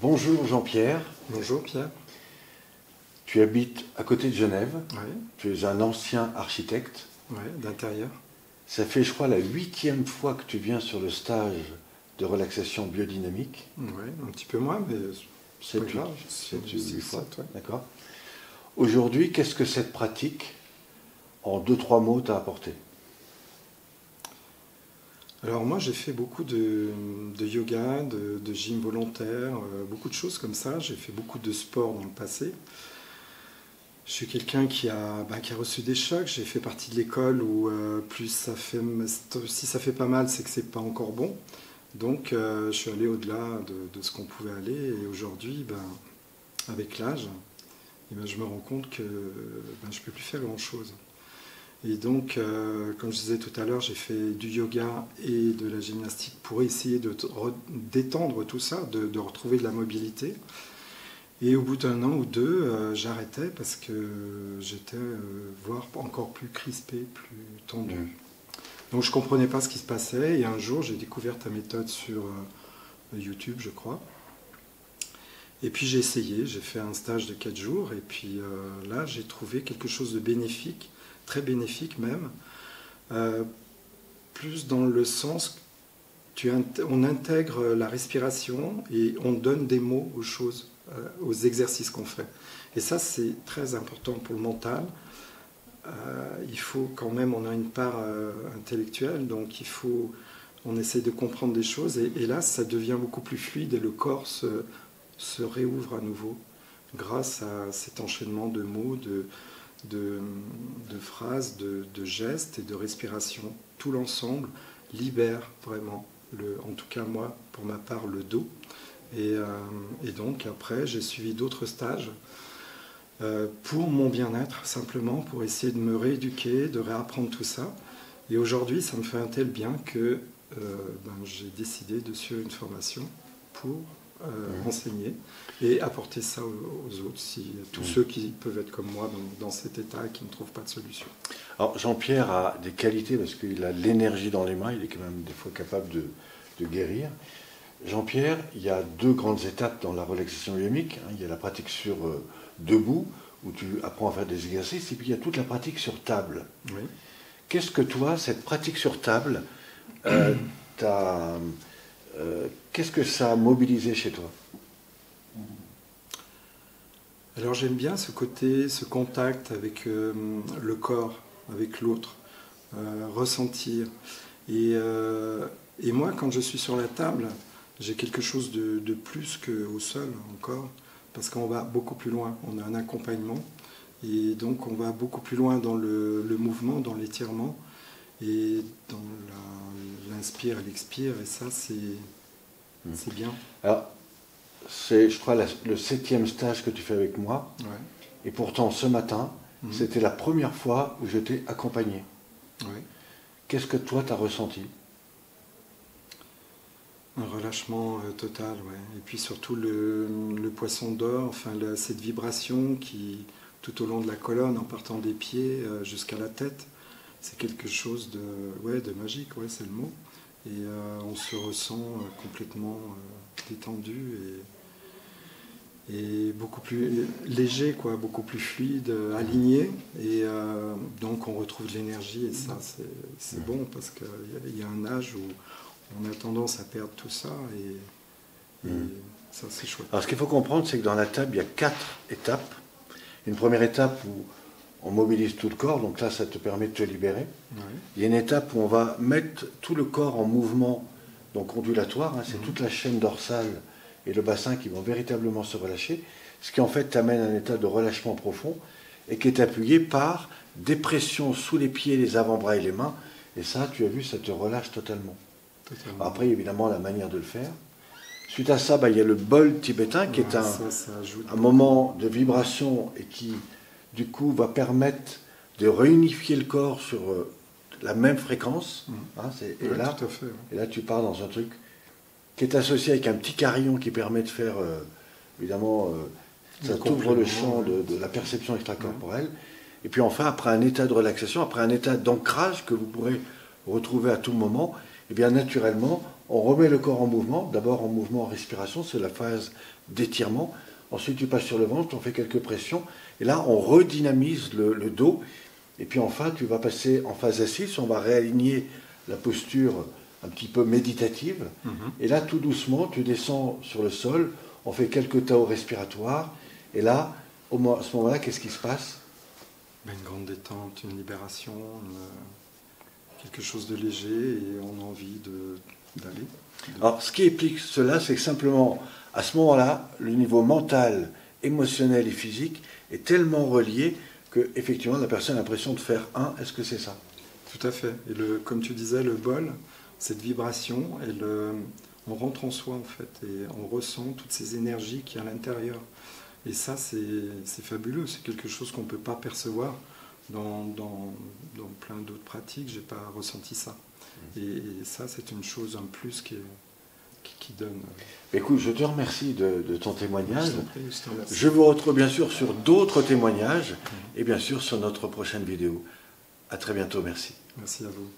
Bonjour Jean-Pierre. Bonjour Pierre. Tu habites à côté de Genève. Oui, Tu es un ancien architecte. ouais, d'intérieur. Ça fait, je crois, la 8e fois que tu viens sur le stage de relaxation biodynamique. Oui, un petit peu moins, mais c'est pas C'est grave. c'est huit C'est fois. ça, ouais. D'accord. Aujourd'hui, qu'est-ce que cette pratique, en 2-3 mots, t'a apporté? Alors moi j'ai fait beaucoup de yoga, de gym volontaire, beaucoup de choses comme ça. J'ai fait beaucoup de sport dans le passé. Je suis quelqu'un qui a reçu des chocs. J'ai fait partie de l'école où si ça fait pas mal, c'est que c'est pas encore bon. Donc je suis allé au-delà de ce qu'on pouvait aller. Et aujourd'hui, avec l'âge, je me rends compte que je ne peux plus faire grand-chose. Et donc, comme je disais tout à l'heure, j'ai fait du yoga et de la gymnastique pour essayer de détendre tout ça, de retrouver de la mobilité. Et au bout d'un an ou deux, j'arrêtais parce que j'étais voire encore plus crispé, plus tendu. Donc je ne comprenais pas ce qui se passait. Et un jour, j'ai découvert ta méthode sur YouTube, je crois. Et puis j'ai essayé, j'ai fait un stage de 4 jours. Et puis là, j'ai trouvé quelque chose de bénéfique, très bénéfique même. Plus dans le sens on intègre la respiration et on donne des mots aux choses, aux exercices qu'on fait. Et ça, c'est très important pour le mental. Il faut quand même, on a une part intellectuelle, donc on essaie de comprendre des choses. Et là, ça devient beaucoup plus fluide et le corps se réouvre à nouveau grâce à cet enchaînement de mots, de phrases, de gestes et de respiration. Tout l'ensemble libère vraiment, en tout cas moi, pour ma part, le dos. Et donc après, j'ai suivi d'autres stages pour mon bien-être, simplement pour essayer de me rééduquer, de réapprendre tout ça. Et aujourd'hui, ça me fait un tel bien que j'ai décidé de suivre une formation pour enseigner et apporter ça aux autres, tous ceux qui peuvent être comme moi dans cet état et qui ne trouvent pas de solution. Alors Jean-Pierre a des qualités parce qu'il a l'énergie dans les mains, il est quand même des fois capable de guérir. Jean-Pierre, il y a 2 grandes étapes dans la relaxation dynamique. Il y a la pratique sur debout, où tu apprends à faire des exercices, et puis il y a toute la pratique sur table. Oui. Qu'est-ce que toi, cette pratique sur table, qu'est-ce que ça a mobilisé chez toi? Alors j'aime bien ce côté, ce contact avec le corps, avec l'autre, ressentir. Et moi, quand je suis sur la table, j'ai quelque chose de plus qu'au sol encore, parce qu'on va beaucoup plus loin, on a un accompagnement, et donc on va beaucoup plus loin dans le mouvement, dans l'étirement, et dans l'inspire et l'expire, et ça c'est bien. Alors, c'est, je crois, le 7e stage que tu fais avec moi, Ouais. et pourtant ce matin, c'était la première fois où je t'ai accompagné. Ouais. Qu'est-ce que toi t'as ressenti? Un relâchement total, ouais. Et puis surtout le poisson d'or, enfin cette vibration qui, tout au long de la colonne, en partant des pieds jusqu'à la tête, c'est quelque chose de magique, ouais, c'est le mot. Et on se ressent complètement détendu et beaucoup plus léger, quoi, beaucoup plus fluide, aligné. Et donc on retrouve de l'énergie et ça c'est bon parce qu'il y a un âge où on a tendance à perdre tout ça et ça c'est chouette. Alors, ce qu'il faut comprendre, c'est que dans la table, il y a 4 étapes. Une première étape où on mobilise tout le corps, donc là, ça te permet de te libérer. Ouais. Il y a une étape où on va mettre tout le corps en mouvement, donc ondulatoire, c'est toute la chaîne dorsale et le bassin qui vont véritablement se relâcher, ce qui en fait t'amène à un état de relâchement profond et qui est appuyé par des pressions sous les pieds, les avant-bras et les mains, et ça, tu as vu, ça te relâche totalement. Totalement. Après, évidemment, la manière de le faire. Suite à ça, il y a le bol tibétain qui est Ça ajoute un moment de vibration et qui, du coup, va permettre de réunifier le corps sur la même fréquence. Et, ouais, là, tout à fait, ouais. et là, tu pars dans un truc qui est associé avec un petit carillon qui permet de faire, évidemment, ça t'ouvre le champ de la perception extracorporelle. Et puis enfin, après un état de relaxation, après un état d'ancrage que vous pourrez retrouver à tout moment, et bien naturellement, on remet le corps en mouvement. D'abord en mouvement, en respiration, c'est la phase d'étirement. Ensuite, tu passes sur le ventre, on fait quelques pressions. Et là, on redynamise le dos. Et puis enfin, tu vas passer en phase assise. On va réaligner la posture un petit peu méditative. Et là, tout doucement, tu descends sur le sol. On fait quelques Tao respiratoires. Et là, à ce moment-là, qu'est-ce qui se passe? Une grande détente, une libération, quelque chose de léger et on a envie d'aller. Alors, ce qui explique cela, c'est que simplement, à ce moment-là, le niveau mental, émotionnel et physique est tellement relié que, effectivement, la personne a l'impression de faire un. Est-ce que c'est ça? Tout à fait. Et comme tu disais, le bol, cette vibration, on rentre en soi en fait et on ressent toutes ces énergies qu'il y a à l'intérieur. Et ça, c'est fabuleux. C'est quelque chose qu'on ne peut pas percevoir dans plein d'autres pratiques. Je n'ai pas ressenti ça. Et ça, c'est une chose en plus qui donne. Écoute, je te remercie de ton témoignage. Je t'en remercie. Je vous retrouve bien sûr sur d'autres témoignages et bien sûr sur notre prochaine vidéo. À très bientôt, merci. Merci à vous.